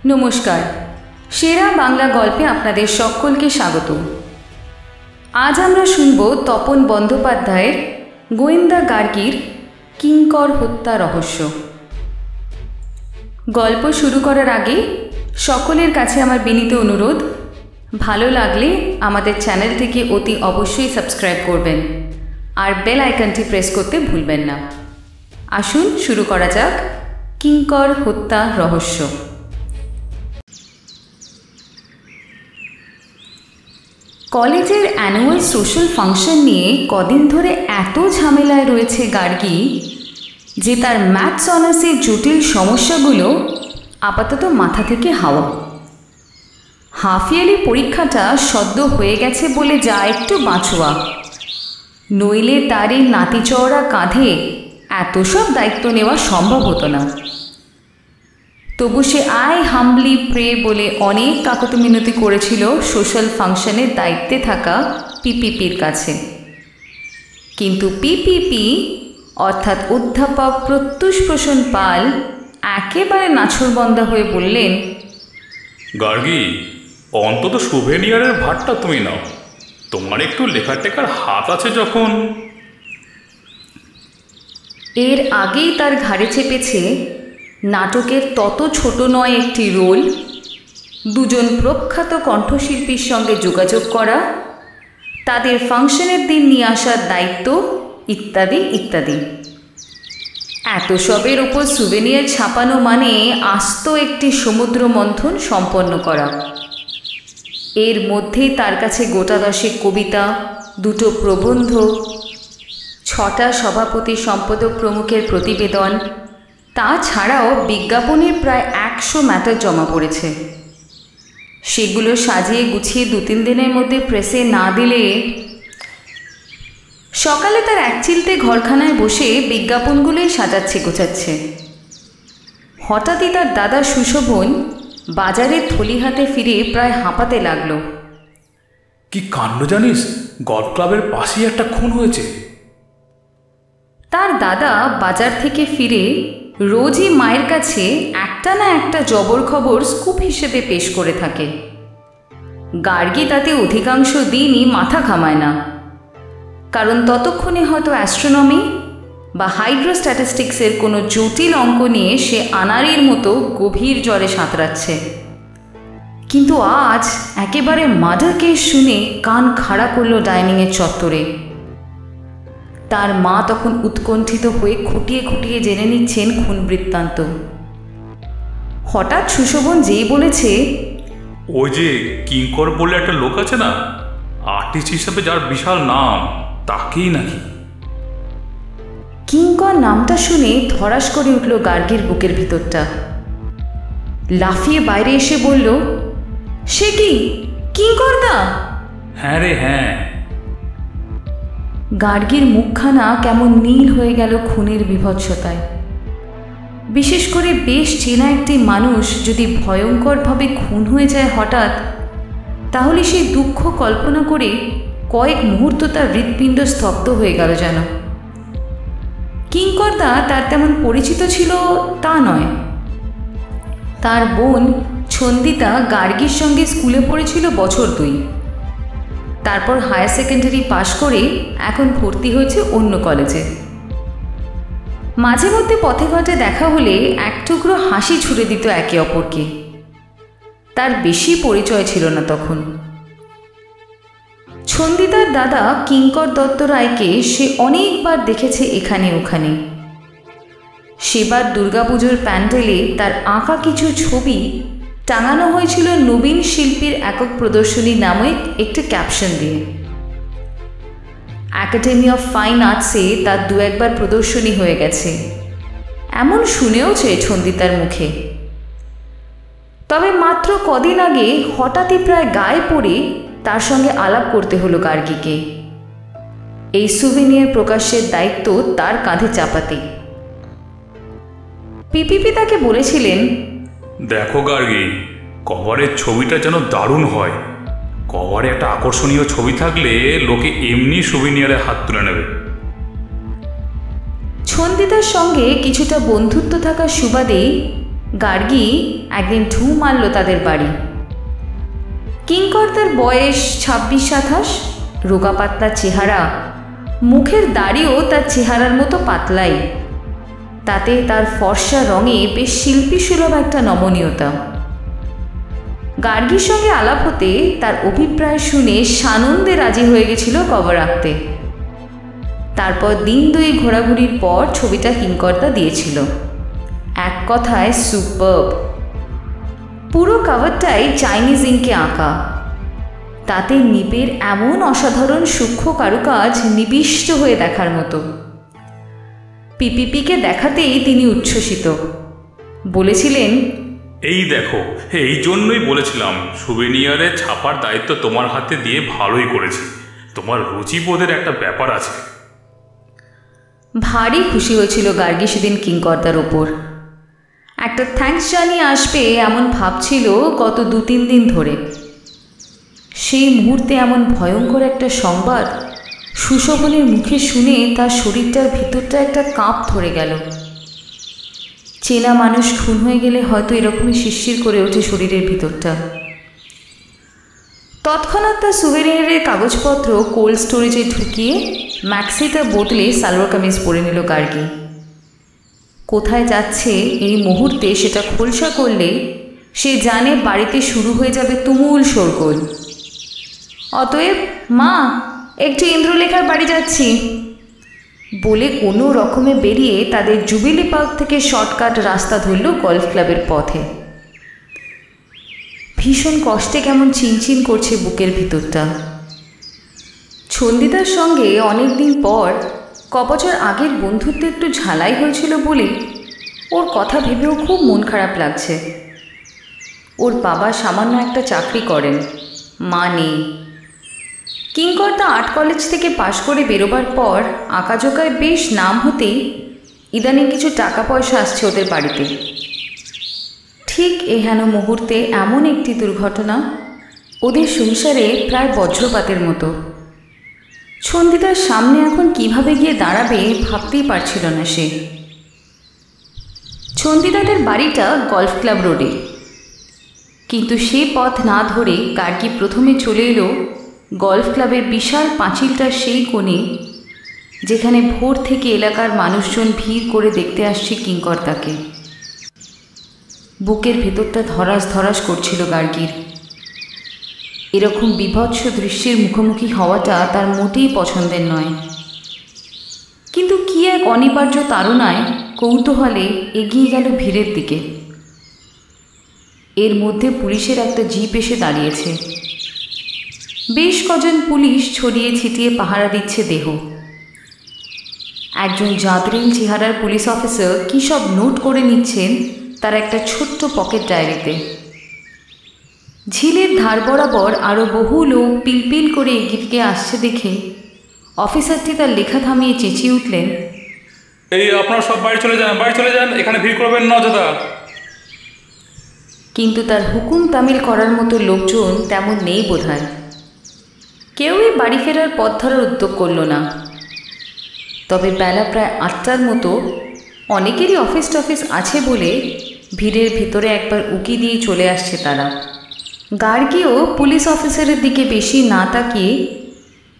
নমস্কার, সেরা বাংলা গল্পে আপনাদের সকলকে স্বাগত। আজ আমরা শুনব তপন বন্দ্যোপাধ্যায়ের গোয়েন্দা গার্গীর কিঙ্কর হত্যা রহস্য। গল্প শুরু করার আগে সকলের কাছে আমার বিনীত অনুরোধ, ভালো লাগলে আমাদের চ্যানেলটিকে অতি অবশ্যই সাবস্ক্রাইব করবেন আর বেল আইকনটি প্রেস করতে ভুলবেন না। আসুন শুরু করা যাক কিঙ্কর হত্যা রহস্য। কলেজের অ্যানুয়াল সোশ্যাল ফাংশন নিয়ে কদিন ধরে এত ঝামেলায় রয়েছে গার্গী যে তার ম্যাথস অনার্সের জটিল সমস্যাগুলো আপাতত মাথা থেকে হাওয়া। হাফ ইয়ারলি পরীক্ষাটা সদ্য হয়ে গেছে বলে যা একটু বাঁচোয়া, নইলে তার এই নাতিচওড়া কাঁধে এত সব দায়িত্ব নেওয়া সম্ভব হতো না। তবু সে আই হাম্বলি প্রে বলে অনেক কাকতি মিনতি করেছিল সোশ্যাল ফাংশনের দায়িত্বে থাকা পিপিপির কাছে। কিন্তু পিপিপি অর্থাৎ অধ্যাপক প্রত্যুষ প্রসন্ন পাল একেবারে নাছোড়বন্দা হয়ে বললেন, গার্গী, অন্তত সুভেনিয়ারের ভাতটা তুমি নাও, তোমার একটু লেখাটেখার হাত আছে যখন। এর আগেই তার ঘাড়ে চেপেছে নাটকের তত ছোট নয় একটি রোল, দুজন প্রখ্যাত কণ্ঠশিল্পীর সঙ্গে যোগাযোগ করা, তাদের ফাংশনের দিন নিয়ে আসার দায়িত্ব ইত্যাদি ইত্যাদি। এত সবের ওপর সুভেনিয়ার ছাপানো মানে আস্ত একটি সমুদ্র মন্থন সম্পন্ন করা। এর মধ্যেই তার কাছে গোটা 10 কবিতা, 2টো প্রবন্ধ, 6টা সভাপতি সম্পাদক প্রমুখের প্রতিবেদন, তাছাড়াও বিজ্ঞাপনের প্রায় 100 ম্যাটার জমা পড়েছে। সেগুলো সাজিয়ে গুছিয়ে 2-3 দিনের মধ্যে প্রেসে না দিলে। সকালে তার একচিলতে ঘরখানায় বসে বিজ্ঞাপনগুলোই সাজাচ্ছে গোছাচ্ছে। হঠাৎই তার দাদা সুশোভন বাজারের থলি হাতে ফিরে প্রায় হাঁপাতে লাগলো। কি কাণ্ড জানিস, গল্ফ ক্লাবের পাশেই একটা খুন হয়েছে। তার দাদা বাজার থেকে ফিরে রোজই মায়ের কাছে একটা না একটা জবর খবর স্কুপ হিসেবে পেশ করে থাকে। গার্গী তাতে অধিকাংশ দিনই মাথা ঘামায় না, কারণ ততক্ষণে হয়তো অ্যাস্ট্রোনমি বা হাইড্রোস্ট্যাটিস্টিক্সের কোনো জটিল অঙ্ক নিয়ে সে আনাড়ির মতো গভীর জলে সাঁতরাচ্ছে। কিন্তু আজ একেবারে মার্ডার কেস শুনে কান খাড়া করল ডাইনিংয়ের চত্বরে। তার মা তখন উৎকণ্ঠিত হয়ে খুঁটিয়ে খুঁটিয়ে জেনে নিচ্ছেন খুন বৃত্তান্ত। হঠাৎ সুশোভন যেই বলেছে, ওই যে কিঙ্কর বলে একটা লোক আছে না, আর্টিস্ট হিসাবে যার বিশাল নাম, তাকেই নাকি। কিঙ্কর নামটা শুনে ধরাস করে উঠল গার্গীর বুকের ভিতরটা। লাফিয়ে বাইরে এসে বলল, সে কি কিঙ্কর দা? হ্যাঁ রে হ্যাঁ। গার্গীর মুখখানা কেমন নীল হয়ে গেল খুনের বিভৎসতায়। বিশেষ করে বেশ চেনা একটি মানুষ যদি ভয়ঙ্করভাবে খুন হয়ে যায় হঠাৎ, তাহলে সেই দুঃখ কল্পনা করে কয়েক মুহূর্ত তার হৃৎপিণ্ড স্তব্ধ হয়ে গেল যেন। কিঙ্করদা তার তেমন পরিচিত ছিল তা নয়। তার বোন ছন্দিতা গার্গীর সঙ্গে স্কুলে পড়েছিল বছর 2, তারপর হায়ার সেকেন্ডারি পাশ করে এখন ভর্তি হয়েছে অন্য কলেজে। মাঝে মধ্যে পথে ঘাটে দেখা হলে এক টুকরো হাসি ছুড়ে দিত একে অপরকে। তার বেশি পরিচয় ছিল না তখন। ছন্দিতার দাদা কিঙ্কর দত্ত রায়কে সে অনেকবার দেখেছে এখানে ওখানে। সেবার দুর্গাপুজোর প্যান্ডেলে তার আঁকা কিছু ছবি টাঙানো হয়েছিল নবীন শিল্পীর একক প্রদর্শনী নামে একটি ক্যাপশন দিয়ে। একাডেমি অফ ফাইন আর্টসে তার 2-1বার প্রদর্শনী হয়ে গেছে এমন শুনেওছে ছন্দিতার মুখে। তবে মাত্র কদিন আগে হঠাৎই প্রায় গায়ে পড়ে তার সঙ্গে আলাপ করতে হলো গার্গীকে, এই সুভেনিয়ার প্রকাশের দায়িত্ব তার কাঁধে চাপাতে। পিপিপি তাকে বলেছিলেন, দেখো গার্গী, কভারের ছবিটা যেন দারুণ হয়। কভারে একটা আকর্ষণীয় ছবি থাকলে লোকে এমনি সুভেনিয়ারে হাত তুলে নেবে। ছন্দিতার সঙ্গে কিছুটা বন্ধুত্ব থাকার সুবাদে গার্গী একদিন ঢু মারল তাদের বাড়ি। কিংকর্তার বয়স 26-27, রোগা পাতলা চেহারা, মুখের দাড়িও তার চেহারার মতো পাতলাই, তাতে তার ফর্সা রঙে বেশ শিল্পীসুলভ একটা নমনীয়তা। গার্গীর সঙ্গে আলাপ হতে তার অভিপ্রায় শুনে সানন্দে রাজি হয়ে গেছিল কভার রাখতে। তারপর দিন 2 ঘোরাঘুরির পর ছবিটা কিংকর্তা দিয়েছিল। এক কথায় সুপারব। পুরো কভারটাই চাইনিজ ইঙ্কে আঁকা, তাতে নিপের এমন অসাধারণ সূক্ষ্ম কারুকাজ নিবিষ্ট হয়ে দেখার মতো। পিপিপিকে দেখাতেই তিনি উচ্ছ্বসিত, বলেছিলেন, এই দেখো, এই জন্যই বলেছিলাম সুভেনিয়ারে ছাপার দায়িত্ব তোমার হাতে দিয়ে ভালোই করেছি। তোমার রুচিবোধের একটা ব্যাপার আছে। ভারী খুশি হয়েছিল গার্গী সেদিন কিংকর্তার ওপর। একটা থ্যাঙ্কস জানিয়ে আসবে এমন ভাবছিল গত 2-3 দিন ধরে। সেই মুহূর্তে এমন ভয়ঙ্কর একটা সংবাদ সুশোভনের মুখে শুনে তার শরীরটার ভিতরটা একটা কাঁপ ধরে গেল। চেনা মানুষ খুন হয়ে গেলে হয়তো এরকমই শিরশির করে ওঠে শরীরের ভিতরটা। তৎক্ষণাৎ তার সুভেনিয়ারের কাগজপত্র কোল্ড স্টোরেজে ঢুকিয়ে ম্যাক্সিটা বদলে সালোয়ার কামিজ পরে নিল গার্গী। কোথায় যাচ্ছে এই মুহূর্তে সেটা খোলসা করলে সে জানে বাড়িতে শুরু হয়ে যাবে তুমুল শোরগোল। অতএব, মা, একটু ইন্দ্রলেখার বাড়ি যাচ্ছি বলে কোনো রকমে বেরিয়ে তাদের জুবিলি পার্ক থেকে শর্টকাট রাস্তা ধরল গলফ ক্লাবের পথে। ভীষণ কষ্টে কেমন চিনচিন করছে বুকের ভিতরটা। ছন্দিতার সঙ্গে অনেক দিন পর কবছর আগের বন্ধুত্ব একটু ঝালাই হয়েছিল বলে ওর কথা ভেবেও খুব মন খারাপ লাগছে। ওর বাবা সামান্য একটা চাকরি করেন, মা নেই। কিংকর্তা আর্ট কলেজ থেকে পাশ করে বেরোবার পর আঁকাঝোঁকায় বেশ নাম হতেই ইদানিং কিছু টাকা পয়সা আসছে ওদের বাড়িতে। ঠিক এহেন মুহূর্তে এমন একটি দুর্ঘটনা ওদের সংসারে প্রায় বজ্রপাতের মতো। ছন্দিতার সামনে এখন কিভাবে গিয়ে দাঁড়াবে ভাবতেই পারছিল না সে। ছন্দিতাদের বাড়িটা গলফ ক্লাব রোডে, কিন্তু সে পথ না ধরে গার্গী প্রথমে চলে এলো গলফ ক্লাবের বিশাল পাঁচিলটার সেই কোণে, যেখানে ভোর থেকে এলাকার মানুষজন ভিড় করে দেখতে আসছে কিংকর্তাকে। বুকের ভেতরটা ধরাস ধরাস করছিল গার্গীর। এরকম বিভৎস দৃশ্যের মুখোমুখি হওয়াটা তার মোটেই পছন্দের নয়, কিন্তু কি এক অনিবার্য তাড়নায় কৌতূহলে এগিয়ে গেল ভিড়ের দিকে। এর মধ্যে পুলিশের একটা জিপ এসে দাঁড়িয়েছে। বেশ কজন পুলিশ ছড়িয়ে ছিটিয়ে পাহারা দিচ্ছে দেহ। একজন জাদরিন চেহারার পুলিশ অফিসার কী সব নোট করে নিচ্ছেন তার একটা ছোট্ট পকেট ডায়েরিতে। ঝিলের ধার বরাবর আরও বহু লোক পিলপিল করে এগিয়ে আসছে দেখে অফিসারটি তার লেখা থামিয়ে চেঁচিয়ে উঠলেন, এই আপনারা সব বাড়ি চলে যান, বাড়ি চলে যান, এখানে ভিড় করবেন না অযথা। কিন্তু তার হুকুম তামিল করার মতো লোকজন তেমন নেই বোধহয়। কেউই বাড়ি ফেরার পথ ধরার উদ্যোগ করল না। তবে বেলা প্রায় 8টার মতো অনেকেরই অফিস টফিস আছে বলে ভিড়ের ভিতরে একবার উকি দিয়ে চলে আসছে তারা। গার্গীও পুলিশ অফিসারের দিকে বেশি না তাকিয়ে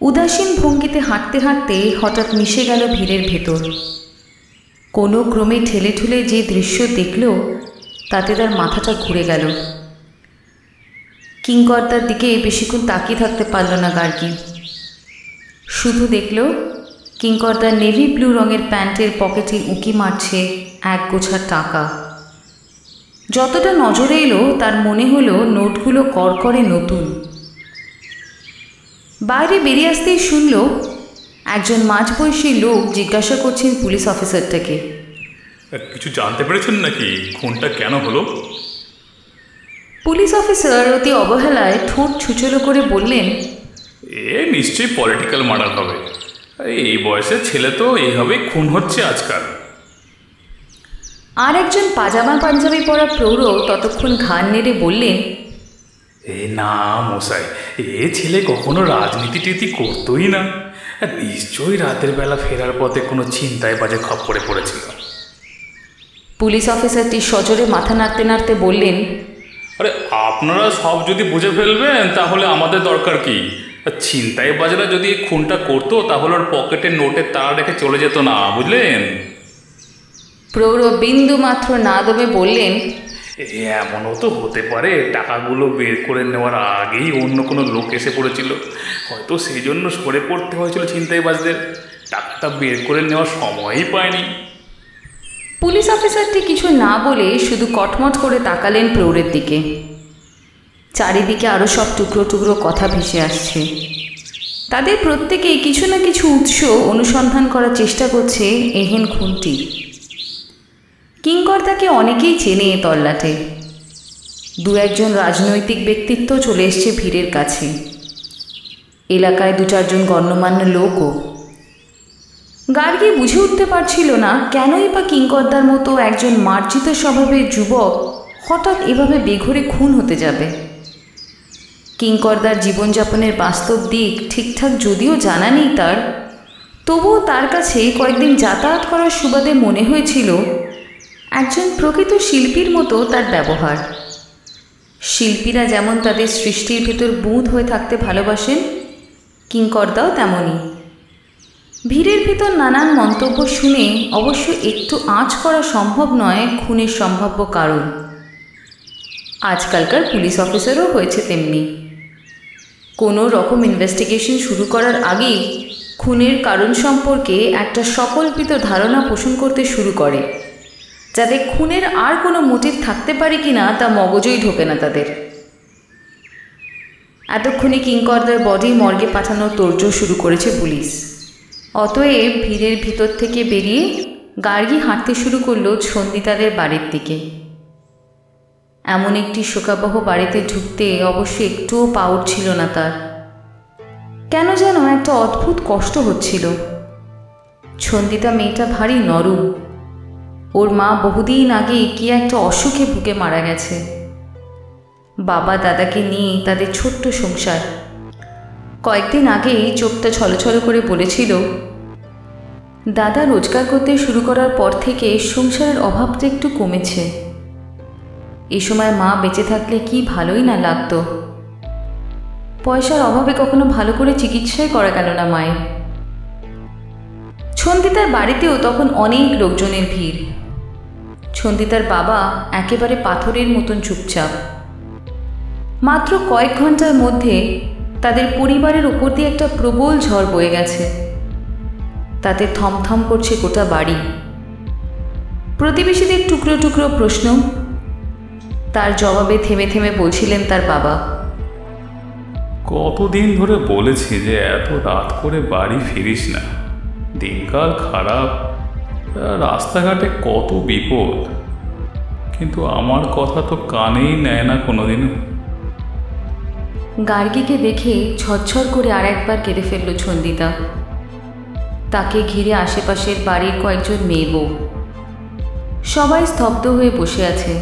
উদাসীন ভঙ্গিতে হাঁটতে হাঁটতে হঠাৎ মিশে গেল ভিড়ের ভেতর। কোনো ক্রমে ঠেলে ঠেলে যে দৃশ্য দেখল তাতে তার মাথাটা ঘুরে গেল। কিংকর্তার দিকে বেশিক্ষণ তাকিয়ে থাকতে পারল না গার্গী। শুধু দেখল কিংকর্তার নেভি ব্লু রঙের প্যান্টের পকেটে উঁকি মারছে এক গোছা টাকা। যতটা নজরে এলো তার মনে হলো নোটগুলো করকরে নতুন। বাইরে বেরিয়ে আসতেই শুনল একজন মাঝবয়সী লোক জিজ্ঞাসা করছেন পুলিশ অফিসারটাকে, কিছু জানতে পেরেছেন নাকি? খুনটা কেন হলো? পুলিশ অফিসার অতি অবহেলায় ঠোঁট ছুচলো করে বললেন, এ নিশ্চয়ই পলিটিক্যাল মার্ডার হবে। এই বয়সের ছেলে তো এইভাবে খুন হচ্ছে আজকাল। আর একজন পাজামা পাঞ্জাবি পরা প্রৌঢ় ততক্ষণ ঘাড় নেড়ে বললেন, এ না মশাই, এ ছেলে কখনো রাজনীতি টিতি করতোই না। নিশ্চয়ই রাতের বেলা ফেরার পথে কোনো ছিনতাই বাজে খপ্পরে পড়েছিল। পুলিশ অফিসারটি সজোরে মাথা নাড়তে নাড়তে বললেন, আরে আপনারা সব যদি বুঝে ফেলবেন তাহলে আমাদের দরকার কি? ছিনতাইবাজরা যদি এই খুনটা করতো তাহলে ওর পকেটে নোটের তাড়া রেখে চলে যেত না, বুঝলেন? প্রৌঢ় বিন্দু মাত্র না দমে বললেন, এমনও তো হতে পারে টাকাগুলো বের করে নেওয়ার আগেই অন্য কোনো লোক এসে পড়েছিল, হয়তো সেই জন্য সরে পড়তে হয়েছিল ছিনতাইবাজদের, টাকাটা বের করে নেওয়ার সময়ই পায়নি। পুলিশ অফিসারটি কিছু না বলে শুধু কটমট করে তাকালেন প্রৌঢ়ের দিকে। চারিদিকে আরও সব টুকরো টুকরো কথা ভেসে আসছে। তাদের প্রত্যেকেই কিছু না কিছু উৎস অনুসন্ধান করার চেষ্টা করছে এহেন খুনটি। কিংকর্তাকে অনেকেই চেনে এ তল্লাটে। দু একজন রাজনৈতিক ব্যক্তিত্ব চলে এসছে ভিড়ের কাছে, এলাকায় 2-4জন গণ্যমান্য লোকও। গার্গী বুঝে উঠতে পারছিল না কেনই বা কিংকর্তার মতো একজন মার্জিত স্বভাবের যুবক হঠাৎ এভাবে বেঘরে খুন হতে যাবে। কিংকর্তার জীবনযাপনের বাস্তব দিক ঠিকঠাক যদিও জানা নেই তার, তবুও তার কাছে কয়েকদিন যাতায়াত করার সুবাদে মনে হয়েছিল একজন প্রকৃত শিল্পীর মতো তার ব্যবহার। শিল্পীরা যেমন তাদের সৃষ্টির ভেতর বুঁদ হয়ে থাকতে ভালোবাসেন, কিংকর্তাও তেমনই। ভিড়ের ভিতর নানান মন্তব্য শুনে অবশ্য একটু আঁচ করা সম্ভব নয় খুনের সম্ভাব্য কারণ। আজকালকার পুলিশ অফিসারও হয়েছে তেমনি। কোনো রকম ইনভেস্টিগেশন শুরু করার আগেই খুনের কারণ সম্পর্কে একটা সকল্পিত ধারণা পোষণ করতে শুরু করে, যাতে খুনের আর কোনো মোটিভ থাকতে পারে কি না তা মগজেই ঢোকে না তাদের। এতক্ষণে কিংকর্তার বডি মর্গে পাঠানোর তোড়জোড় শুরু করেছে পুলিশ। অতএব ভিড়ের ভিতর থেকে বেরিয়ে গার্গী হাঁটতে শুরু করলো ছন্দিতাদের বাড়ির দিকে। এমন একটি শোকাবহ বাড়িতে ঢুকতে অবশ্য একটুও পা উঠছিল না তার। কেন যেন একটা অদ্ভুত কষ্ট হচ্ছিল। ছন্দিতা মেয়েটা ভারী নরম। ওর মা বহুদিন আগে কি একটা অসুখে ভুগে মারা গেছে। বাবা দাদাকে নিয়ে তাদের ছোট্ট সংসার। কয়েকদিন আগেই চোখটা ছলছল করে বলেছিল, দাদা রোজগার করতে শুরু করার পর থেকে সংসারের অভাবটা একটু কমেছে। এ সময় মা বেঁচে থাকলে কি ভালোই না লাগতো। পয়সার অভাবে কখনো ভালো করে চিকিৎসাই করা গেল না মায়ের। ছন্দিতার বাড়িতেও তখন অনেক লোকজনের ভিড়। ছন্দিতার বাবা একেবারে পাথরের মতন চুপচাপ। মাত্র কয়েক ঘন্টার মধ্যে তাদের পরিবারের উপর দিয়ে একটা প্রবল ঝড় বয়ে গেছে। তাতে থমথম করছে গোটা বাড়ি। প্রতিবেশীদের টুকরো টুকরো প্রশ্ন, তার জবাবে থেমে থেমে বলছিলেন তার বাবা, কতদিন ধরে বলেছি যে এত রাত করে বাড়ি ফিরিস না, দিনকাল খারাপ, রাস্তাঘাটে কত বিপদ, কিন্তু আমার কথা তো কানেই নেয় না কোনোদিনও। গার্গীকে দেখে ঝরঝর করে আর একবার কেঁদে ফেলল ছন্দিতা। তাকে ঘিরে আশেপাশের বাড়ির কয়েকজন মেয়ে বউ। সবাই স্তব্ধ হয়ে বসে আছে,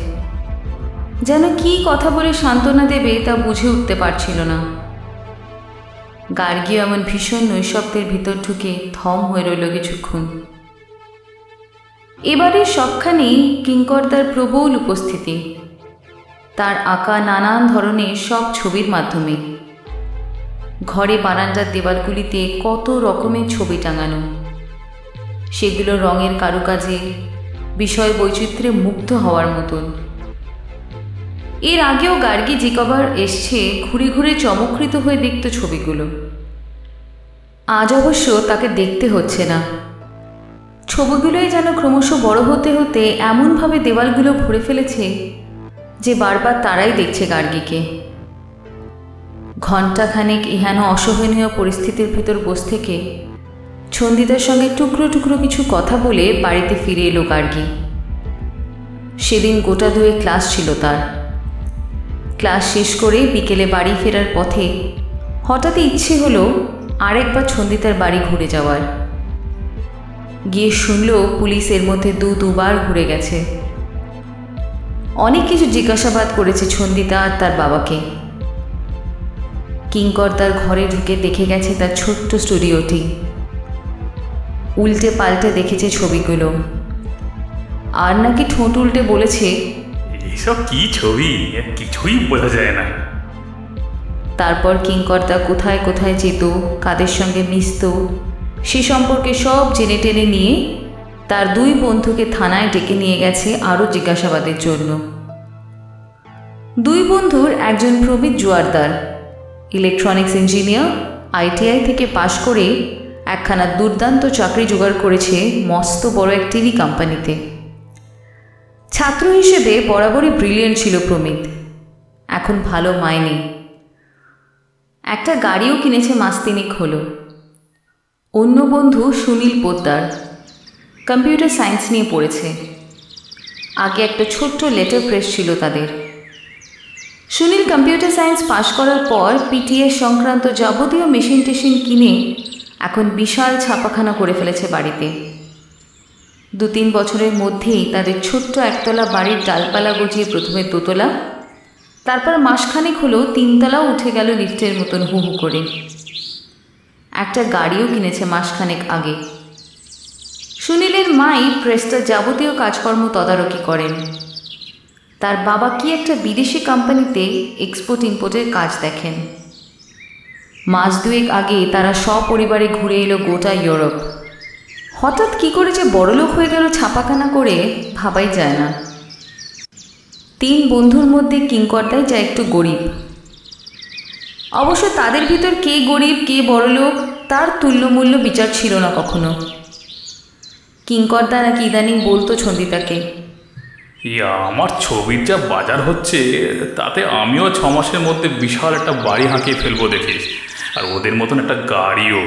যেন কি কথা বলে সান্ত্বনা দেবে তা বুঝে উঠতে পারছিল না। গার্গী এমন ভীষণ নৈশব্দের ভিতর ঢুকে থম হয়ে রইল কিছুক্ষণ। এবারে সবখানেই কিংকর্তার প্রবল উপস্থিতি, তার আঁকা নানান ধরনের সব ছবির মাধ্যমে। ঘরে বারান্দার দেওয়ালগুলিতে কত রকমের ছবি টাঙানো, সেগুলো রঙের কারুকাজে বিষয় বৈচিত্র্যে মুগ্ধ হওয়ার মতন। এর আগেও গার্গী যে কবার এসছে ঘুরে ঘুরে চমৎকৃত হয়ে দেখত ছবিগুলো। আজ অবশ্য তাকে দেখতে হচ্ছে না। ছবিগুলোই যেন ক্রমশ বড় হতে হতে এমনভাবে দেওয়ালগুলো ভরে ফেলেছে যে বারবার তারাই দেখছে গার্গীকে। ঘণ্টাখানেক ইহানো অসহনীয় পরিস্থিতির ভিতর বসে থেকে ছন্দিতার সঙ্গে টুকরো টুকরো কিছু কথা বলে বাড়িতে ফিরে এলো গার্গী। সেদিন গোটা দুয়ে ক্লাস ছিল তার। ক্লাস শেষ করে বিকেলে বাড়ি ফেরার পথে হঠাৎই ইচ্ছে হলো আরেকবার ছন্দিতার বাড়ি ঘুরে যাওয়ার। গিয়ে শুনল পুলিশ এর মধ্যে দুবার ঘুরে গেছে। অনেক কিছু জিজ্ঞাসাবাদ করেছে ছন্দিতা আর তার বাবাকে। কিংকর্তার ঘরে ঢুকে দেখে গেছে তার ছোট্ট স্টুডিওটি। উল্টে পাল্টে দেখেছে ছবিগুলো। আর নাকি ঠোঁট উল্টে বলেছে, এইসব কি ছবি, কিছুই বোঝা যায় না। তারপর কিংকর্তা কোথায় কোথায় যেত, কাদের সঙ্গে মিশত, সে সম্পর্কে সব জেনে টেনে নিয়ে তার দুই বন্ধুকে থানায় ডেকে নিয়ে গেছে আরও জিজ্ঞাসাবাদের জন্য। দুই বন্ধুর একজন Prabir Joardar, electronics engineer, ITI থেকে পাশ করে একখানা দুর্দান্ত চাকরি জোগাড় করেছে মস্ত বড় এক টিভি কোম্পানিতে। ছাত্র হিসেবে বরাবরই ব্রিলিয়েন্ট ছিল প্রমিত, এখন ভালো মাইনে। একটা গাড়িও কিনেছে মাস তিনেক হলো। অন্য বন্ধু সুনীল পোদ্দার, কম্পিউটার সায়েন্স নিয়ে পড়েছে। আগে একটা ছোট্ট লেটার প্রেস ছিল তাদের। সুনীল কম্পিউটার সায়েন্স পাশ করার পর PTS সংক্রান্ত যাবতীয় মেশিন টেশিন কিনে এখন বিশাল ছাপাখানা করে ফেলেছে বাড়িতে। 2-3 বছরের মধ্যেই তাদের ছোট্ট একতলা বাড়ির ডালপালা গজিয়ে প্রথমে দোতলা, তারপর মাসখানেক হলো 3 তলাও উঠে গেল লিফটের মতন হু হু করে। একটা গাড়িও কিনেছে মাসখানেক আগে। সুনীলের মাই প্রেসটার যাবতীয় কাজকর্ম তদারকি করেন। তার বাবা কি একটা বিদেশি কোম্পানিতে এক্সপোর্ট ইম্পোর্টের কাজ দেখেন। মাস 2 আগে তারা সপরিবারে ঘুরে এলো গোটা ইউরোপ। হঠাৎ কি করে যে বড়লোক হয়ে গেল ছাপাখানা করে ভাবাই যায় না। 3 বন্ধুর মধ্যে কিংকর্তাই যা একটু গরিব। অবশ্য তাদের ভিতর কে গরিব কে বড়লোক তার তুল্যমূল্য বিচার ছিল না কখনো। কিংকর্তা নাকি ইদানিং বলতো ছন্দিতাকে, আমার ছবির যা বাজার হচ্ছে তাতে আমিও 6 মাসের মধ্যে বিশাল একটা বাড়ি হাঁকিয়ে ফেলবো দেখিস, আর ওদের মতন একটা গাড়িও।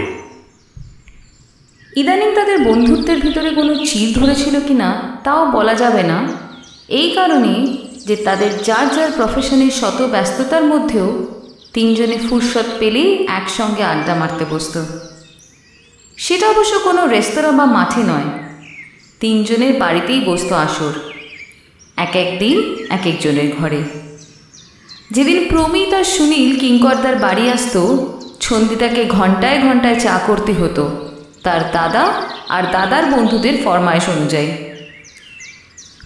ইদানিং তাদের বন্ধুত্বের ভিতরে কোনো চির ধরেছিল কিনা তাও বলা যাবে না, এই কারণে যে তাদের যার যার প্রফেশনের শত ব্যস্ততার মধ্যেও 3 জনে ফুরসত পেলেই একসঙ্গে আড্ডা মারতে বসত। সেটা অবশ্য কোনো রেস্তোরাঁ বা মাঠে নয়, 3 জনের বাড়িতেই বসত আসর, এক এক দিন এক একজনের ঘরে। যেদিন প্রমিত আর সুনীল কিংকর্তার বাড়ি আসত, ছন্দিতাকে ঘন্টায় ঘন্টায় চা করতে হতো তার দাদা আর দাদার বন্ধুদের ফরমায়েশ অনুযায়ী।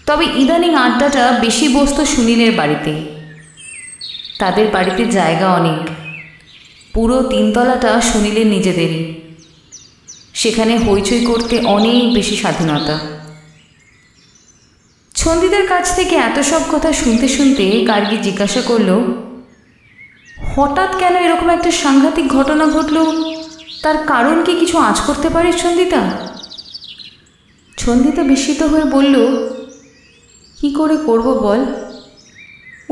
তবে ইদানিং আড্ডাটা বেশি বসত সুনীলের বাড়িতেই। তাদের বাড়িতে জায়গা অনেক, পুরো 3 তলাটা সুনীলের নিজেদেরই। সেখানে হইচই করতে অনেক বেশি স্বাধীনতা। ছন্দিতার কাছ থেকে এত সব কথা শুনতে শুনতে গার্গী জিজ্ঞাসা করল, হঠাৎ কেন এরকম একটা সাংঘাতিক ঘটনা ঘটল, তার কারণ কি কিছু আঁচ করতে পারিস ছন্দিতা? ছন্দিতা বিস্মিত হয়ে বলল, কি করে করব বল,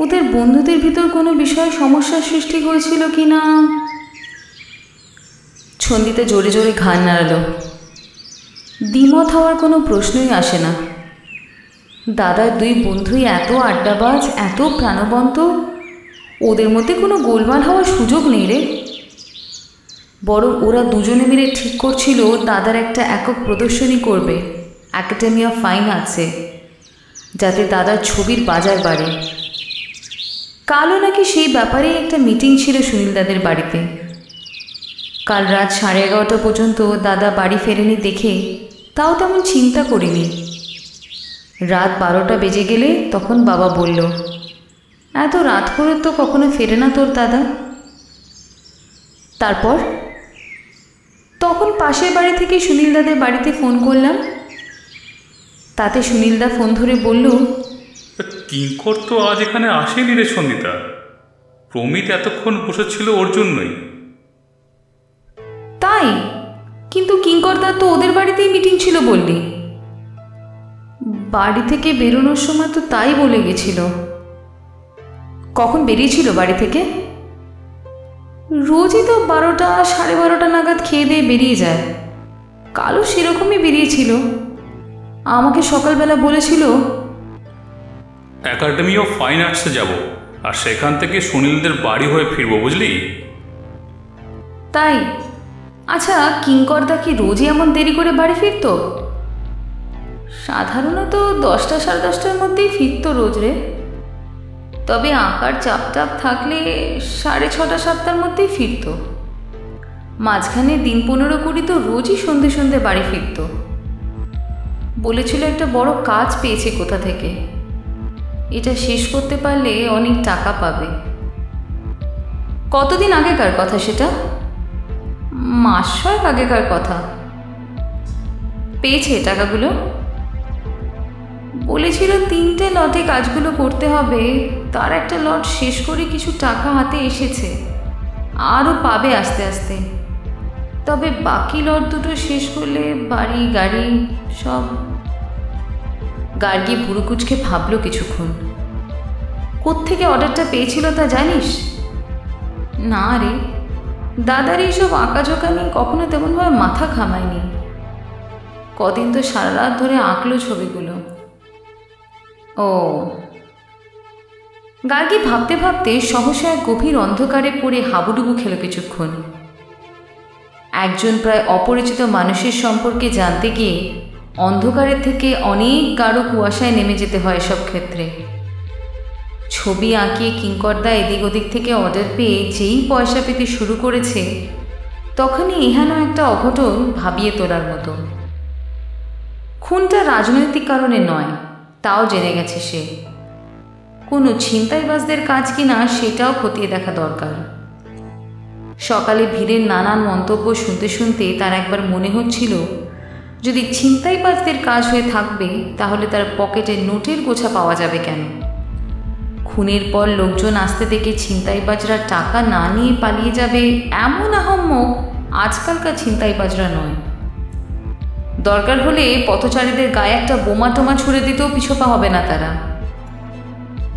ওদের বন্ধুদের ভিতর কোনো বিষয়ে সমস্যার সৃষ্টি হয়েছিল কি না। ছন্দিতা জোরে জোরে ঘাড় নাড়ালো। দ্বিমত হওয়ার কোনো প্রশ্নই আসে না। দাদার 2 বন্ধুই এত আড্ডাবাজ, এত প্রাণবন্ত, ওদের মধ্যে কোনো গোলমাল হওয়ার সুযোগ নেই রে। বরং ওরা দুজনে মিলে ঠিক করছিল দাদার একটা একক প্রদর্শনী করবে একাডেমি অফ ফাইন আর্টসে, যাতে দাদার ছবির বাজার বাড়ে। কালও নাকি সেই ব্যাপারেই একটা মিটিং ছিল সুনীল দাদের বাড়িতে। কাল রাত 11:30 পর্যন্ত দাদা বাড়ি ফেরেনি দেখে তাও তেমন চিন্তা করিনি। রাত 12টা বেজে গেলে তখন বাবা বলল, এত রাত করে তো কখনো ফেরে না তোর দাদা। তারপর তখন পাশের বাড়ি থেকে সুনীল দাদের বাড়িতে ফোন করলাম। তাতে সুনীলদা ফোন ধরে বলল, কিঙ্কর তো আজ এখানে আসেনি রে সন্দিতা, প্রমিত এতক্ষণ বসেছিল ওর জন্যই। তাই? কিন্তু কিঙ্করদার তো ওদের বাড়িতেই মিটিং ছিল বললি। বাড়ি থেকে বেরোনোর সময় তো তাই বলে গেছিল। কখন বেরিয়েছিল বাড়ি থেকে? রোজই তো 12টা 12:30 নাগাদ খেয়ে দিয়ে বেরিয়ে যায়। কালও সেরকমই বেরিয়েছিল। আমাকে সকালবেলা বলেছিল একাডেমি অফ ফাইন আর্টসে যাব, আর সেখান থেকে সুনীলদের বাড়ি হয়ে ফিরবো, বুঝলি? তাই? আচ্ছা, কিঙ্করদা কি রোজই এমন দেরি করে বাড়ি ফিরত? সাধারণত 10টা 10:30টার মধ্যেই ফিরত রোজ রে। তবে আঁকার চাপ টাপ থাকলে 6:30 7টার মধ্যেই ফিরত। মাঝখানে দিন 15-20 তো রোজই সন্ধে সন্ধে বাড়ি ফিরত। বলেছিল একটা বড় কাজ পেয়েছে কোথা থেকে, এটা শেষ করতে পারলে অনেক টাকা পাবে। কতদিন আগেকার কথা সেটা? মাস 6 আগেকার কথা। পেয়েছে টাকাগুলো? বলেছিল 3টে লটে কাজগুলো করতে হবে, তার একটা লট শেষ করে কিছু টাকা হাতে এসেছে, আরও পাবে আস্তে আস্তে। তবে বাকি লট দুটো শেষ করলে বাড়ি গাড়ি সব। গার্গী ভুরুকুচকে ভাবল কিছুক্ষণ। কোত্থেকে অর্ডারটা পেয়েছিল তা জানিস? না রে, দাদার এইসব আঁকাঝোঁকা নিয়ে কখনো তেমনভাবে মাথা ঘামায়নি। কদিন তো সারা রাত ধরে আঁকলো ছবিগুলো। ও। গার্গী ভাবতে ভাবতে সহসা এক গভীর অন্ধকারে পড়ে হাবুডুবু খেল কিছুক্ষণ। একজন প্রায় অপরিচিত মানুষের সম্পর্কে জানতে গিয়ে অন্ধকারের থেকে অনেক গাঢ় কুয়াশায় নেমে যেতে হয় সব ক্ষেত্রে। ছবি আঁকিয়ে কিঙ্করদা এদিক ওদিক থেকে অর্ডার পেয়ে যেই পয়সা পেতে শুরু করেছে, তখনই এহেন একটা অঘটন ভাবিয়ে তোলার মতো। খুনটা রাজনৈতিক কারণে নয়, তাও জেনে গেছে সে। কোনো ছিনতাইবাজদের কাজ কিনা সেটাও খতিয়ে দেখা দরকার। সকালে ভিড়ের নানান মন্তব্য শুনতে শুনতে তার একবার মনে হচ্ছিল, যদি ছিনতাইবাজদের কাজ হয়ে থাকবে তাহলে তার পকেটে নোটের গোছা পাওয়া যাবে কেন? খুনের পর লোকজন আসতে দেখে ছিনতাইবাজরা টাকা না নিয়ে পালিয়ে যাবে এমন আহম্মক আজকালকার ছিনতাইবাজরা নয়। দরকার হলে পথচারীদের গায়ে একটা বোমা টোমা ছুড়ে দিতেও পিছপা হবে না তারা।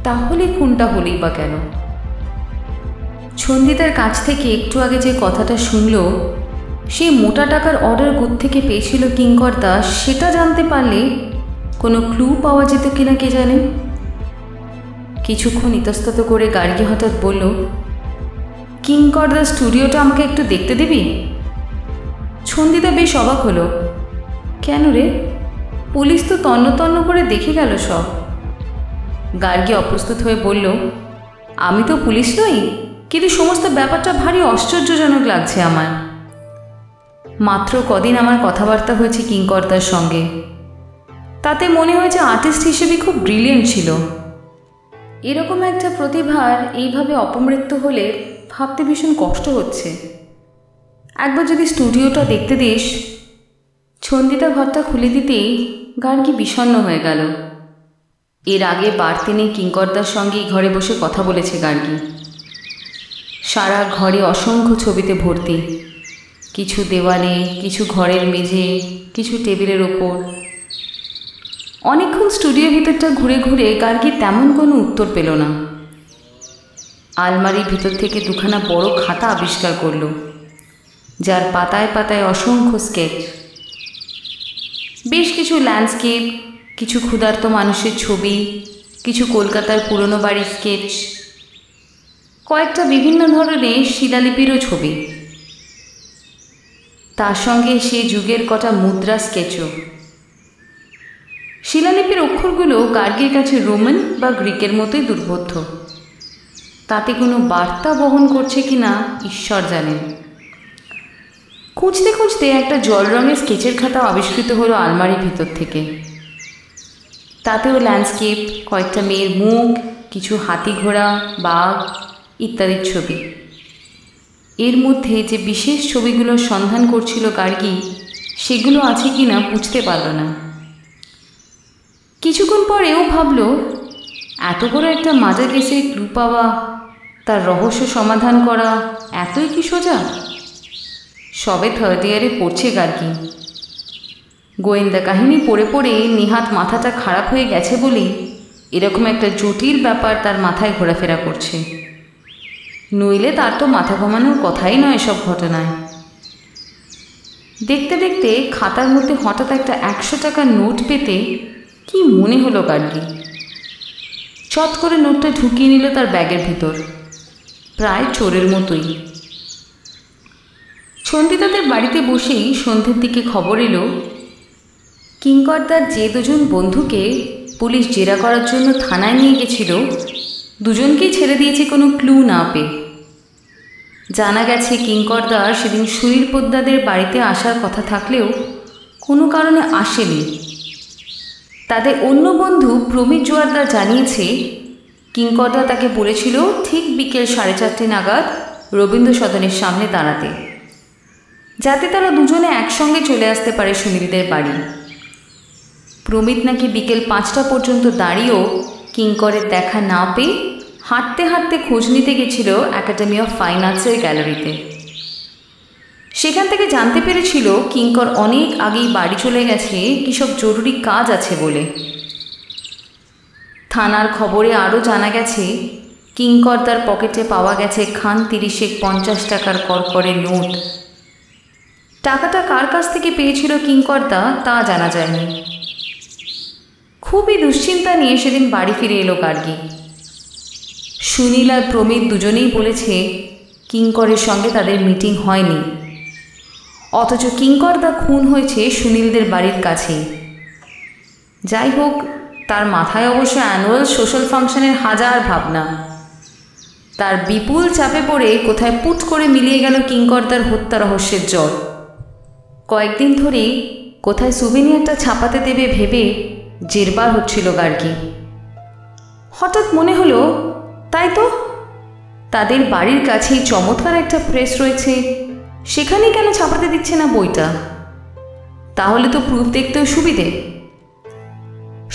তাহলে খুনটা হলেই বা কেন? ছন্দিতার কাছ থেকে একটু আগে যে কথাটা শুনল, সেই মোটা টাকার অর্ডার কোত্থেকে পেয়েছিল কিঙ্করদা, সেটা জানতে পারলে কোনো ক্লু পাওয়া যেত কিনা কে জানে। কিছুক্ষণ ইতস্তত করে গার্গী হঠাৎ বলল, কিঙ্করদার স্টুডিওটা আমাকে একটু দেখতে দিবি? ছন্দিতা বেশ অবাক হলো। কেন রে? পুলিশ তো তন্ন তন্ন করে দেখে গেল সব। গার্গী অপ্রস্তুত হয়ে বলল, আমি তো পুলিশ নই, কিন্তু সমস্ত ব্যাপারটা ভারী আশ্চর্যজনক লাগছে আমার। মাত্র কদিন আমার কথাবার্তা হয়েছে কিঙ্করদার সঙ্গে, তাতে মনে হয়েছে আর্টিস্ট হিসেবে খুব ব্রিলিয়েন্ট ছিল। এরকম একটা প্রতিভার এইভাবে অপমৃত্যু হলে ভাবতে ভীষণ কষ্ট হচ্ছে। একবার যদি স্টুডিওটা দেখতে দিস। ছন্দিতা ঘরটা খুলে দিতেই গার্গী বিষণ্ণ হয়ে গেল। এর আগে বার তিনেক কিঙ্করদার সঙ্গেই ঘরে বসে কথা বলেছে গার্গী। সারা ঘরে অসংখ্য ছবিতে ভর্তি, কিছু দেওয়ালে, কিছু ঘরের মেঝে, কিছু টেবিলের ওপর। অনেকক্ষণ স্টুডিওর ভিতরটা ঘুরে ঘুরে গার্গী তেমন কোনো উত্তর পেল না। আলমারির ভিতর থেকে দুখানা বড় খাতা আবিষ্কার করল, যার পাতায় পাতায় অসংখ্য স্কেচ। বেশ কিছু ল্যান্ডস্কেপ, কিছু ক্ষুধার্ত মানুষের ছবি, কিছু কলকাতার পুরনো বাড়ির স্কেচ, কয়েকটা বিভিন্ন ধরনের শিলালিপিরও ছবি। তার সঙ্গে সে যুগের কটা মুদ্রা স্কেচও। শিলালিপির অক্ষরগুলো গার্গীর কাছে রোমান বা গ্রিকের মতোই দুর্বোধ্য। তাতে কোনো বার্তা বহন করছে কিনা ঈশ্বর জানেন। খুঁজতে খুঁজতে একটা জল রঙের স্কেচের খাতা আবিষ্কৃত হলো আলমারির ভিতর থেকে। তাতেও ল্যান্ডস্কেপ, কয়েকটা মেয়ের মুখ, কিছু হাতি ঘোড়া, বাঘ ইত্যাদির ছবি। এর মধ্যে যে বিশেষ ছবিগুলোর সন্ধান করছিল গার্গী, সেগুলো আছে কিনা বুঝতে পারল না। কিছুক্ষণ পরেও ভাবল, এত বড় একটা মাজার কেসে ক্লু পাওয়া, তার রহস্য সমাধান করা এতই কি সোজা? সবে 3rd ইয়ারে পড়ছে গার্গী। গোয়েন্দা কাহিনী পড়ে পড়ে নেহাত মাথাটা খারাপ হয়ে গেছে বলেই এরকম একটা জটিল ব্যাপার তার মাথায় ঘোরাফেরা করছে। নইলে তার তো মাথা ঘামানোর কথাই নয় এসব ঘটনায়। দেখতে দেখতে খাতার মধ্যে হঠাৎ একটা 100 টাকার নোট পেতে কি মনে হলো গার্গী। চট করে নোটটা ঢুকিয়ে নিল তার ব্যাগের ভিতর, প্রায় চোরের মতোই। ছন্দিতাদের বাড়িতে বসেই সন্ধ্যের দিকে খবর এলো, কিঙ্করদার যে 2জন বন্ধুকে পুলিশ জেরা করার জন্য থানায় নিয়ে গেছিল, দুজনকেই ছেড়ে দিয়েছে কোনো ক্লু না পেয়ে। জানা গেছে কিঙ্করদা সেদিন সুনীল পোদ্দারদের বাড়িতে আসার কথা থাকলেও কোনো কারণে আসেনি। তাদের অন্য বন্ধু প্রমিত জোয়ারদার জানিয়েছে কিঙ্করদা তাকে বলেছিল ঠিক বিকেল 4:30 নাগাদ রবীন্দ্র সদনের সামনে দাঁড়াতে, যাতে তারা দুজনে একসঙ্গে চলে আসতে পারে সুনীলদের বাড়ি। প্রমিত নাকি বিকেল 5টা পর্যন্ত দাঁড়িয়েও কিঙ্করের দেখা না পেয়ে হাঁটতে হাঁটতে খোঁজ নিতে গেছিল একাডেমি অফ ফাইন আর্টসের গ্যালারিতে। সেখান থেকে জানতে পেরেছিল কিঙ্কর অনেক আগেই বাড়ি চলে গেছে কিসব জরুরি কাজ আছে বলে। থানার খবরে আরও জানা গেছে কিঙ্করদার পকেটে পাওয়া গেছে খান 30 50 টাকার করকরে নোট। টাকাটা কার কাছ থেকে পেয়েছিল কিঙ্করদা তা জানা যায়নি। খুবই দুশ্চিন্তা নিয়ে সেদিন বাড়ি ফিরে এলো গার্গী। সুনীল আর প্রমিত দুজনেই বলেছে কিঙ্করের সঙ্গে তাদের মিটিং হয়নি, অথচ কিঙ্করদা খুন হয়েছে সুনীলদের বাড়ির কাছেই। যাই হোক, তার মাথায় অবশ্য অ্যানুয়াল সোশ্যাল ফাংশনের হাজার ভাবনা। তার বিপুল চাপে পড়ে কোথায় পুট করে মিলিয়ে গেল কিঙ্করদার হত্যা রহস্যের জট। কয়েকদিন ধরেই কোথায় সুভেনিয়ারটা ছাপাতে দেবে ভেবে জেরবার হচ্ছিল গার্গী। হঠাৎ মনে হলো, তাই তো, তাদের বাড়ির কাছেই চমৎকার একটা প্রেস রয়েছে, সেখানেই কেন ছাপাতে দিচ্ছে না বইটা? তাহলে তো প্রুফ দেখতেও সুবিধে।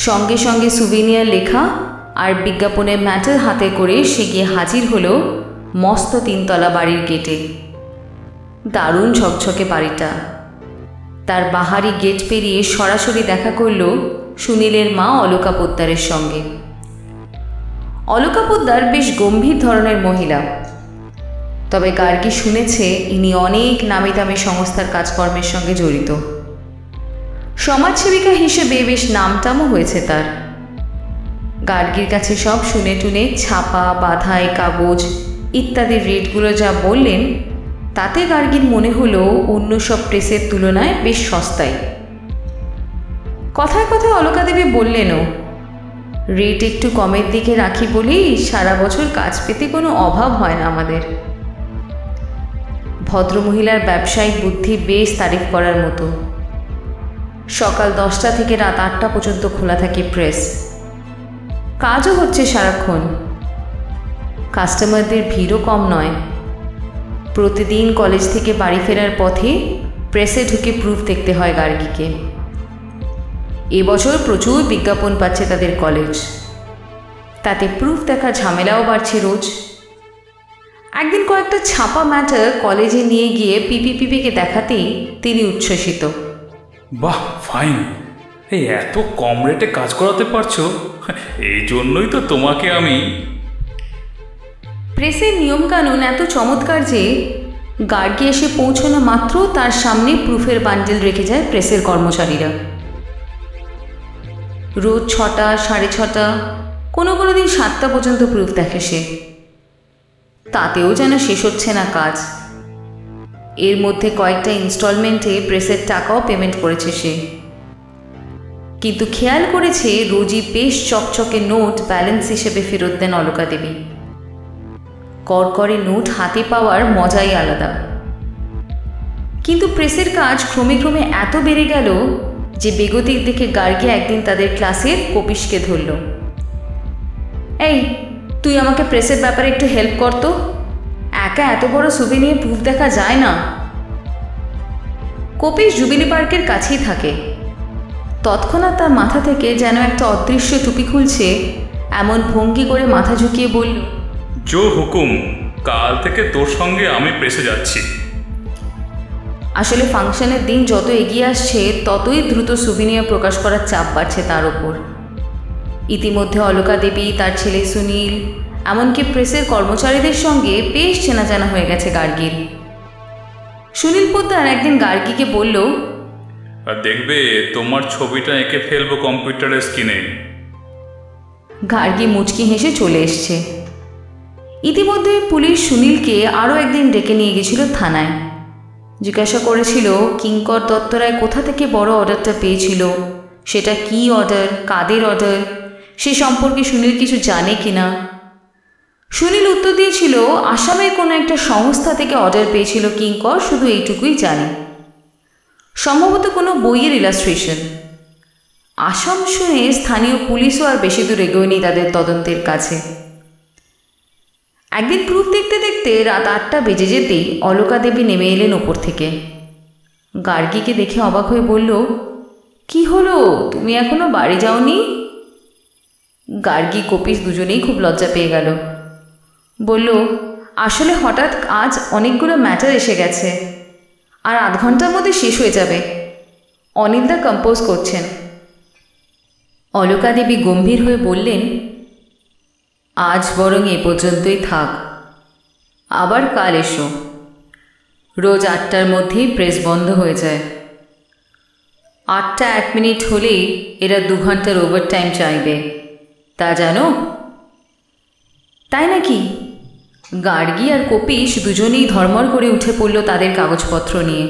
সঙ্গে সঙ্গে সুভেনিয়ার লেখা আর বিজ্ঞাপনের ম্যাটার হাতে করে সে গিয়ে হাজির হলো মস্ত 3তলা বাড়ির গেটে। দারুণ ঝকঝকে বাড়িটা। তার বাহারি গেট পেরিয়ে সরাসরি দেখা করল সুনীলের মা অলকা পোদ্দারের সঙ্গে। অলকা পোদ্দার বেশ গম্ভীর ধরনের মহিলা, তবে গার্গী শুনেছে ইনি অনেক নামি দামি সংস্থার কাজকর্মের সঙ্গে জড়িত। সমাজসেবিকা হিসেবে বেশ নামটামও হয়েছে তার। গার্গীর কাছে সব শুনে টুনে ছাপা, বাধাই কাগজ ইত্যাদির রেটগুলো যা বললেন, তাতে গার্গীর মনে হলো অন্য সব প্রেসের তুলনায় বেশ সস্তায়। কথায় কথায় অলকা দেবী বললেনও, রেট একটু কমের দিকে রাখি বলেই সারা বছর কাজ পেতে কোনো অভাব হয় না আমাদের। ভদ্রমহিলার ব্যবসায়িক বুদ্ধি বেশ তারিফ করার মতো। সকাল 10টা থেকে রাত 8টা পর্যন্ত খোলা থাকে প্রেস। কাজও হচ্ছে সারাক্ষণ। কাস্টমারদের ভিড়ও কম নয়। প্রতিদিন কলেজ থেকে বাড়ি ফেরার পথে প্রেসে ঢুকে প্রুফ দেখতে হয় গার্গীকে। এবছর প্রচুর বিজ্ঞাপন পাচ্ছে তাদের কলেজ, তাতে প্রুফ দেখার ঝামেলাও বাড়ছে রোজ। একদিন কয়েকটা ছাপা ম্যাটার কলেজে নিয়ে গিয়ে পিপিপিকে দেখাতেই তিনি উচ্ছ্বসিত। বাহ, ফাইন! এই এত কম রেটে কাজ করাতে পারছো, এই জন্যই তো তোমাকে আমি। প্রেসের নিয়মকানুন এত চমৎকার যে গার্গী এসে পৌঁছানো মাত্র তার সামনে প্রুফের বান্ডেল রেখে যায় প্রেসের কর্মচারীরা। রোজ 6টা, 6:30, কোনো কোনো দিন 7টা পর্যন্ত প্রুফ দেখে সে। তাতেও যেন শেষ হচ্ছে না কাজ। এর মধ্যে কয়েকটা ইনস্টলমেন্টে প্রেসের টাকাও পেমেন্ট করেছে সে। কিন্তু খেয়াল করেছে রোজই বেশ চকচকে নোট ব্যালেন্স হিসেবে ফেরত দেন অলকা দেবী। করকরে নোট হাতে পাওয়ার মজাই আলাদা। কিন্তু প্রেসের কাজ ক্রমে ক্রমে এত বেড়ে গেল যে বেগতিক দেখে গার্গী একদিন তাদের ক্লাসের কপিশকে ধরল। এই, তুই আমাকে প্রেসের ব্যাপারে একটু হেল্প করতো, একা এত বড় ছবি নিয়ে প্রুফ দেখা যায় না। কপিশ জুবিলি পার্কের কাছেই থাকে। তৎক্ষণাৎ তার মাথা থেকে যেন একটা অদৃশ্য টুপি খুলছে এমন ভঙ্গি করে মাথা ঝুঁকিয়ে বলল, জো হুকুম, কাল থেকে তোর সঙ্গে আমি প্রেসে যাচ্ছি। আসলে ফাংশনের দিন যত এগিয়ে আসছে ততই দ্রুত সুভিনিয়ার প্রকাশ করার চাপ বাড়ছে তার ওপর। ইতিমধ্যে অলকা দেবী, তার ছেলে সুনীল, এমনকি প্রেসের কর্মচারীদের সঙ্গে বেশ চেনাজানা হয়ে গেছে গার্গীর। সুনীল পোদ্দার একদিন গার্গীকে বলল, দেখবে তোমার ছবিটা এঁকে ফেলবো কম্পিউটারের স্ক্রিনে। গার্গী মুচকি হেসে চলে এসছে। ইতিমধ্যে পুলিশ সুনীলকে আরও একদিন ডেকে নিয়ে গেছিল থানায়। জিজ্ঞাসা করেছিল কিঙ্কর দত্তরায় কোথা থেকে বড় অর্ডারটা পেয়েছিল, সেটা কি অর্ডার, কাদের অর্ডার, সে সম্পর্কে সুনীল কিছু জানে কিনা। সুনীল উত্তর দিয়েছিল আসামের কোনো একটা সংস্থা থেকে অর্ডার পেয়েছিল কিঙ্কর, শুধু এইটুকুই জানে। সম্ভবত কোনো বইয়ের ইলাস্ট্রেশন। আসাম শুনে স্থানীয় পুলিশও আর বেশি দূর এগোয়নি তাদের তদন্তের কাছে। একদিন প্রুফ দেখতে দেখতে রাত 8টা বেজে যেতেই অলকা দেবী নেমে এলেন ওপর থেকে। গার্গীকে দেখে অবাক হয়ে বলল, কি হলো, তুমি এখনো বাড়ি যাওনি? গার্গী কপিস দুজনেই খুব লজ্জা পেয়ে গেল। বলল, আসলে হঠাৎ আজ অনেকগুলো ম্যাটার এসে গেছে, আর আধ ঘন্টার মধ্যে শেষ হয়ে যাবে। অনিলদা কম্পোজ করছেন। অলকা দেবী গম্ভীর হয়ে বললেন, আজ বরং এ পর্যন্তই থাক, আবার কাল এসো। রোজ 8টার মধ্যেই প্রেস বন্ধ হয়ে যায়। 8টা 1 মিনিট হলেই এরা 2 ঘন্টার ওভারটাইম চাইবে, তা জানো? তাই নাকি? গার্গী আর কপিস দুজনেই ধর্মর করে উঠে পড়ল তাদের কাগজপত্র নিয়ে।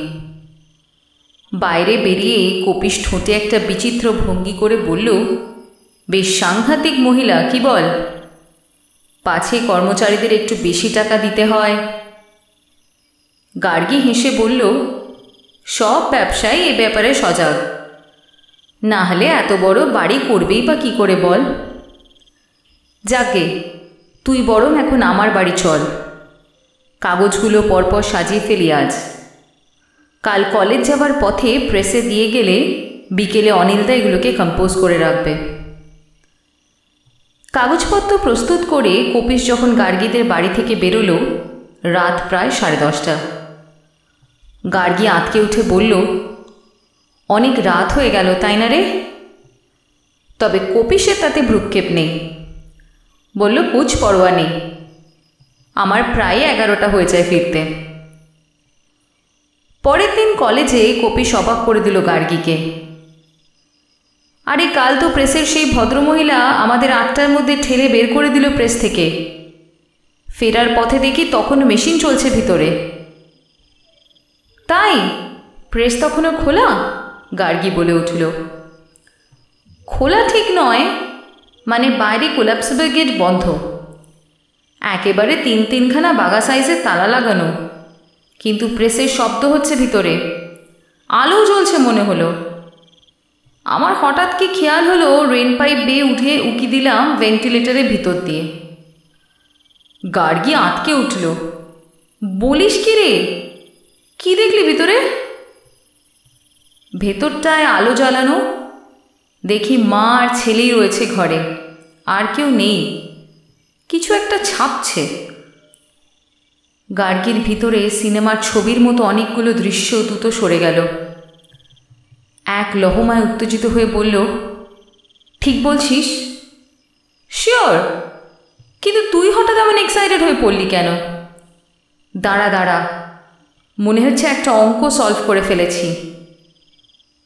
বাইরে বেরিয়ে কপিস ঠোঁটে একটা বিচিত্র ভঙ্গি করে বলল, বেশ সাংঘাতিক মহিলা, কি বল? পাছে কর্মচারীদের একটু বেশি টাকা দিতে হয়। গার্গী হেসে বলল, সব ব্যবসায়ী এ ব্যাপারে সজাগ, না হলে এত বড় বাড়ি করবেই বা কী করে বল? যাকে তুই বরং এখন আমার বাড়ি চল, কাগজগুলো পরপর সাজিয়ে ফেলি আজ। কাল কলেজ যাবার পথে প্রেসে দিয়ে গেলে বিকেলে অনিলদা এগুলোকে কম্পোজ করে রাখবে। কাগজপত্র প্রস্তুত করে কপিস যখন গার্গীদের বাড়ি থেকে বেরোলো, রাত প্রায় 10:30। গার্গী আঁতকে উঠে বলল, অনেক রাত হয়ে গেল তাই না রে? তবে কপিসের তাতে ভ্রুক্ষেপ নেই। বলল, কুছ পরোয়া নেই, আমার প্রায় 11টা হয়ে যায় ফিরতে। পরের দিন কলেজে কপিস অবাক করে দিল গার্গীকে। আরে কাল তো প্রেসের সেই ভদ্রমহিলা আমাদের 8টার মধ্যে ঠেলে বের করে দিল প্রেস থেকে। ফেরার পথে দেখি তখনও মেশিন চলছে ভিতরে। তাই প্রেস তখনও খোলা? গার্গী বলে উঠল। খোলা ঠিক নয়, মানে বাইরে কোলাপসিবল গেট বন্ধ, একেবারে 3-3খানা বাগা সাইজের তালা লাগানো, কিন্তু প্রেসের শব্দ হচ্ছে ভিতরে, আলো জ্বলছে মনে হলো। আমার হঠাৎ কি খেয়াল হলো, রেন পাইপ বেয়ে উঠে উকি দিলাম ভেন্টিলেটরের ভিতর দিয়ে। গার্গী আঁতকে উঠল। বলিস কি রে, কি দেখলি ভিতরে? ভেতরটায় আলো জ্বালানো, দেখি মা আর ছেলেই রয়েছে ঘরে, আর কেউ নেই। কিছু একটা ছাপছে। গার্গীর ভিতরে সিনেমার ছবির মতো অনেকগুলো দৃশ্য দ্রুত সরে গেল। এক লহমায় উত্তেজিত হয়ে বলল, ঠিক বলছিস? শিওর, কিন্তু তুই হঠাৎ এমন এক্সাইটেড হয়ে পড়লি কেন? দাঁড়া দাঁড়া, মনে হচ্ছে একটা অঙ্ক সলভ করে ফেলেছি।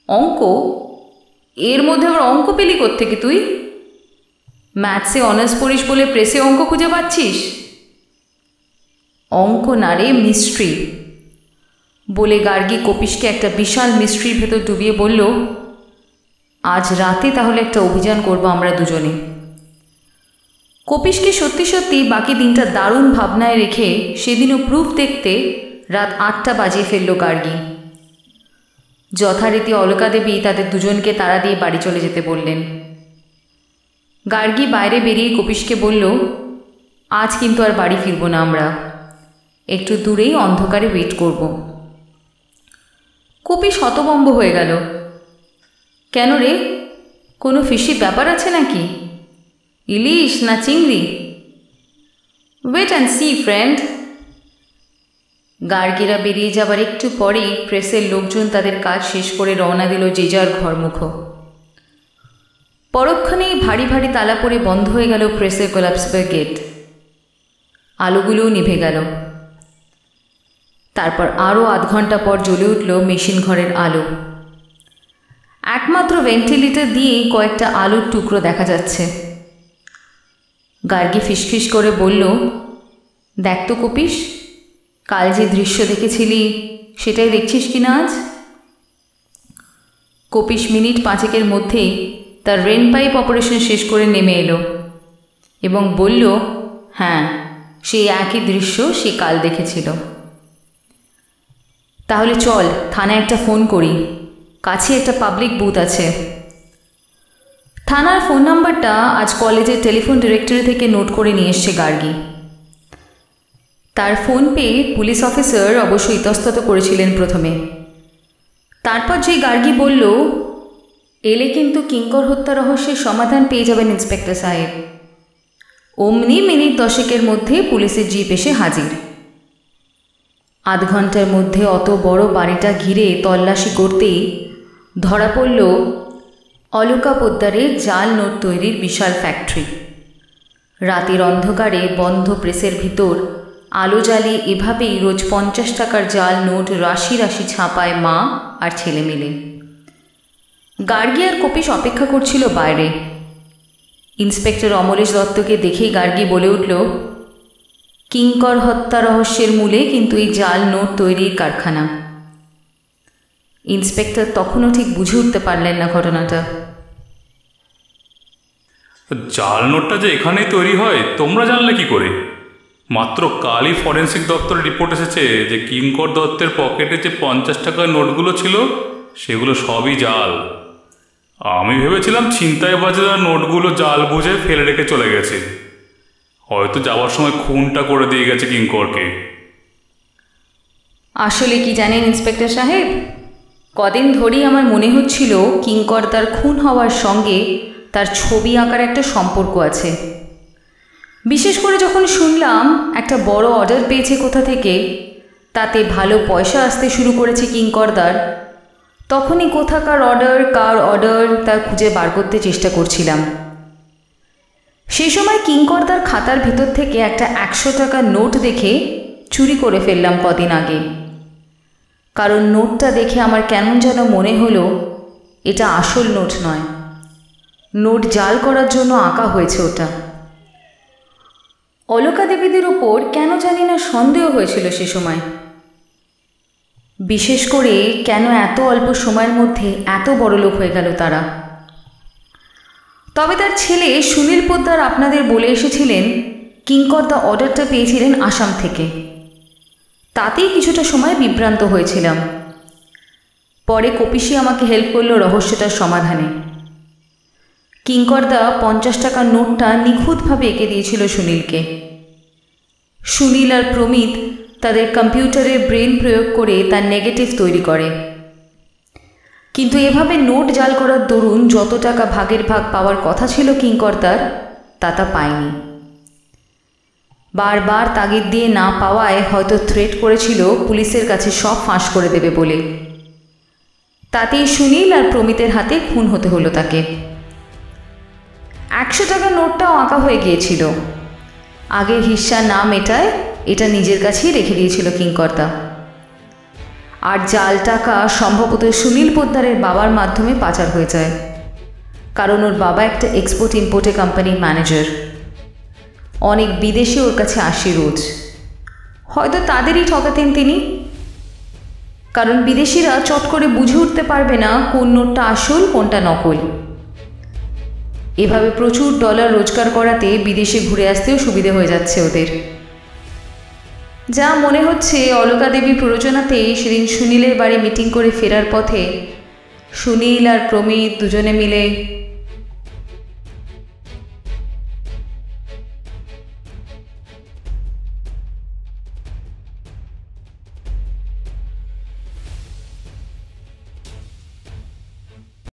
অঙ্ক? এর মধ্যে আবার অঙ্ক পেলি কোত্থেকে তুই? ম্যাথসে অনার্স পড়িস বলে প্রেসে অঙ্ক খুঁজে পাচ্ছিস? অঙ্ক না রে, মিস্ট্রি, বলে গার্গী কপিসকে একটা বিশাল মিস্ট্রির ভেতর ডুবিয়ে বলল, আজ রাতে তাহলে একটা অভিযান করব আমরা দুজনে। কপিসকে সত্যি সত্যি বাকি দিনটা দারুণ ভাবনায় রেখে সেদিনও প্রুফ দেখতে রাত 8টা বাজিয়ে ফেলল গার্গী। যথারীতি অলকা দেবী তাদের দুজনকে তাড়া দিয়ে বাড়ি চলে যেতে বললেন। গার্গী বাইরে বেরিয়ে কপিসকে বলল, আজ কিন্তু আর বাড়ি ফিরব না, আমরা একটু দূরেই অন্ধকারে ওয়েট করব। কপিস হতভম্ব হয়ে গেল। কেন রে, কোনো ফিশি ব্যাপার আছে নাকি? ইলিশ না চিংড়ি? Wait and see friend. গার্গীরা বেরিয়ে যাবার একটু পরেই প্রেসের লোকজন তাদের কাজ শেষ করে রওনা দিল যে যার ঘরমুখ। পরক্ষণেই ভারী ভারী তালা পড়ে বন্ধ হয়ে গেল প্রেসের কোলাপসিবল গেট। আলোগুলোও নিভে গেল। তারপর আরও আধ ঘন্টা পর জ্বলে উঠল মেশিন ঘরের আলো। একমাত্র ভেন্টিলেটর দিয়েই কয়েকটা আলোর টুকরো দেখা যাচ্ছে। গার্গী ফিসফিস করে বলল, দেখ তো কপিস, কাল যে দৃশ্য দেখেছিলি সেটাই দেখছিস কি না আজ? কপিস মিনিট 5 মধ্যেই তার রেন পাইপ অপারেশন শেষ করে নেমে এলো এবং বলল, হ্যাঁ, সেই একই দৃশ্য সে কাল দেখেছিল। তাহলে চল থানায় একটা ফোন করি, কাছে একটা পাবলিক বুথ আছে। থানার ফোন নাম্বারটা আজ কলেজের টেলিফোন ডিরেক্টরি থেকে নোট করে নিয়ে এসছে গার্গী। তার ফোন পেয়ে পুলিশ অফিসার অবশ্য ইতস্তত করেছিলেন প্রথমে। তারপর যে গার্গী বলল, এলে কিন্তু কিঙ্কর হত্যা রহস্যের সমাধান পেয়ে যাবেন ইন্সপেক্টর সাহেব। অমনি মিনিট 10 মধ্যে পুলিশের জিপ এসে হাজির। আধ ঘন্টার মধ্যে অত বড় বাড়িটা ঘিরে তল্লাশি করতেই ধরা পড়ল অলকা পোদ্দারের জাল নোট তৈরির বিশাল ফ্যাক্টরি। রাতের অন্ধকারে বন্ধ প্রেসের ভিতর আলো জ্বালিয়ে এভাবেই রোজ 50 টাকার জাল নোট রাশি রাশি ছাপায় মা আর ছেলে মিলে। গার্গী আর কপিশ অপেক্ষা করছিল বাইরে। ইন্সপেক্টর অমলেশ দত্তকে দেখেই গার্গী বলে উঠল, কিঙ্কর হত্যা রহস্যের মূলে কিন্তু এই জাল নোট তৈরির কারখানা। ইন্সপেক্টর তখনও ঠিক বুঝে উঠতে পারলেন না ঘটনাটা। জাল নোটটা যে এখানেই তৈরি হয় তোমরা জানলে কি করে? মাত্র কালই ফরেন্সিক দপ্তরের রিপোর্ট এসেছে যে কিঙ্কর দত্তের পকেটে যে 50 টাকার নোটগুলো ছিল সেগুলো সবই জাল। আমি ভেবেছিলাম ছিনতাইবাজরা নোটগুলো জাল বুঝে ফেলে রেখে চলে গেছে, হয়তো যাওয়ার সময় খুনটা করে দিয়ে গেছে কিঙ্করকে। আসলে কি জানেন ইন্সপেক্টর সাহেব, কদিন ধরেই আমার মনে হচ্ছিল কিঙ্কর তার খুন হওয়ার সঙ্গে তার ছবি আঁকার একটা সম্পর্ক আছে। বিশেষ করে যখন শুনলাম একটা বড় অর্ডার পেয়েছে কোথা থেকে, তাতে ভালো পয়সা আসতে শুরু করেছে কিঙ্করদার, তখনই কোথাকার অর্ডার, কার অর্ডার তা খুঁজে বার করতে চেষ্টা করছিলাম। সেই সময় কিঙ্করদার খাতার ভেতর থেকে একটা 100 টাকার নোট দেখে চুরি করে ফেললাম কদিন আগে। কারণ নোটটা দেখে আমার কেমন যেন মনে হলো এটা আসল নোট নয়, নোট জাল করার জন্য আঁকা হয়েছে ওটা। অলকা দেবীদের ওপর কেন জানি না সন্দেহ হয়েছিল সে সময়, বিশেষ করে কেন এত অল্প সময়ের মধ্যে এত বড় লোক হয়ে গেল তারা। তবে তার ছেলে সুনীল পোদ্দার আপনাদের বলে এসেছিলেন কিঙ্করদা অর্ডারটা পেয়েছিলেন আসাম থেকে, তাতেই কিছুটা সময় বিভ্রান্ত হয়েছিলাম। পরে কপিশি আমাকে হেল্প করলো রহস্যটার সমাধানে। কিঙ্করদা 50 টাকার নোটটা নিখুঁতভাবে এঁকে দিয়েছিল সুনীলকে। সুনীল আর প্রমিত তাদের কম্পিউটারের ব্রেন প্রয়োগ করে তার নেগেটিভ তৈরি করে। কিন্তু এভাবে নোট জাল করার দরুন যত টাকা ভাগের ভাগ পাওয়ার কথা ছিল কিঙ্করদার, তা পায়নি। বারবার তাগিদ দিয়ে না পাওয়ায় হয়তো থ্রেট করেছিল পুলিশের কাছে সব ফাঁস করে দেবে বলে। তাতেই সুনীল আর প্রমিতের হাতে খুন হতে হলো তাকে। 100 টাকার নোটটাও আঁকা হয়ে গিয়েছিল। আগের হিস্সা না মেটায় এটা নিজের কাছেই রেখে দিয়েছিল কিঙ্করদা। আর জাল টাকা সম্ভবত সুনীল পোদ্দারের বাবার মাধ্যমে পাচার হয়ে যায়, কারণ ওর বাবা একটা এক্সপোর্ট ইম্পোর্টে কোম্পানির ম্যানেজার। অনেক বিদেশি ওর কাছে আসে রোজ, হয়তো তাদেরই ঠকাতেন তিনি। কারণ বিদেশিরা চট করে বুঝে উঠতে পারবে না কোন নোটটা আসল কোনটা নকল। এভাবে প্রচুর ডলার রোজগার করাতে বিদেশে ঘুরে আসতেও সুবিধে হয়ে যাচ্ছে ওদের। যা মনে হচ্ছে অলকা দেবী প্ররোচনাতে সেদিন সুনীলের বাড়ি মিটিং করে ফেরার পথে সুনীল আর প্রমিত দুজনে মিলে